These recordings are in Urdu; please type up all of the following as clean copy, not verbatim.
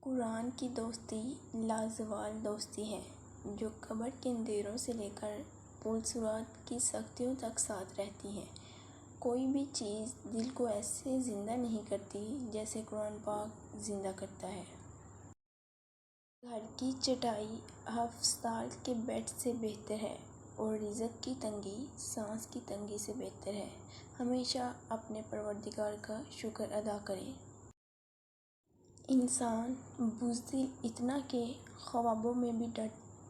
قرآن کی دوستی لازوال دوستی ہے جو قبر کے اندھیروں سے لے کر پلسرات کی سختیوں تک ساتھ رہتی ہے۔ کوئی بھی چیز دل کو ایسے زندہ نہیں کرتی جیسے قرآن پاک زندہ کرتا ہے۔ گھر کی چٹائی 7 سال کے بیڈ سے بہتر ہے اور رزق کی تنگی سانس کی تنگی سے بہتر ہے۔ ہمیشہ اپنے پروردگار کا شکر ادا کریں۔ انسان بزدل اتنا کہ خوابوں میں بھی ڈر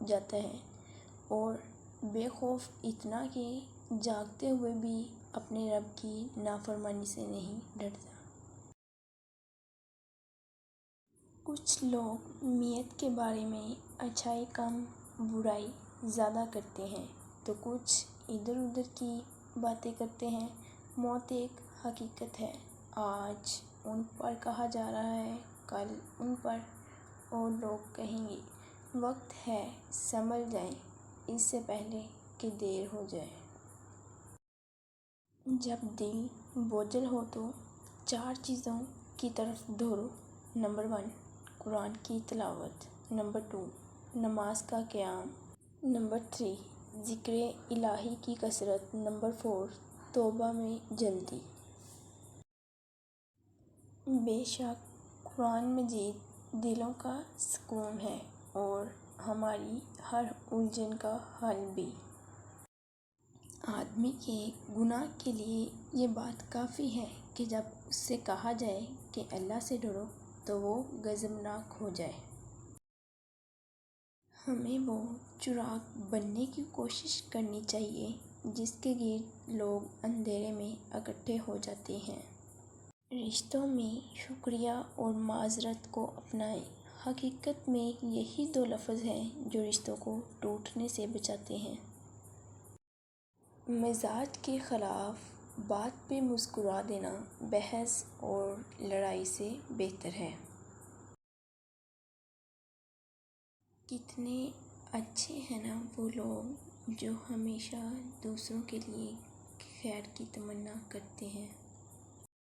جاتا ہے اور بے خوف اتنا کہ جاگتے ہوئے بھی اپنے رب کی نافرمانی سے نہیں ڈرتا۔ کچھ لوگ میت کے بارے میں اچھائی کم برائی زیادہ کرتے ہیں تو کچھ ادھر ادھر کی باتیں کرتے ہیں۔ موت ایک حقیقت ہے۔ آج ان پر کہا جا رہا ہے، کل ان پر اور لوگ کہیں گے۔ وقت ہے سنبھل جائیں اس سے پہلے کہ دیر ہو جائے۔ جب دل بوجھل ہو تو 4 چیزوں کی طرف دوڑو۔ نمبر 1 قرآن کی تلاوت، نمبر 2 نماز کا قیام، نمبر 3 ذکر الہی کی کثرت، نمبر 4 توبہ میں جلدی۔ بے شک قرآن مجید دلوں کا سکون ہے اور ہماری ہر الجھن کا حل بھی۔ آدمی کے گناہ کے لیے یہ بات کافی ہے کہ جب اس سے کہا جائے کہ اللہ سے ڈرو تو وہ غضبناک ہو جائے۔ ہمیں وہ چراغ بننے کی کوشش کرنی چاہیے جس کے گرد لوگ اندھیرے میں اکٹھے ہو جاتے ہیں۔ رشتوں میں شکریہ اور معذرت کو اپنائیں۔ حقیقت میں یہی 2 لفظ ہیں جو رشتوں کو ٹوٹنے سے بچاتے ہیں۔ مزاج کے خلاف بات پہ مسکرا دینا بحث اور لڑائی سے بہتر ہے۔ کتنے اچھے ہیں نا وہ لوگ جو ہمیشہ دوسروں کے لیے خیر کی تمنا کرتے ہیں۔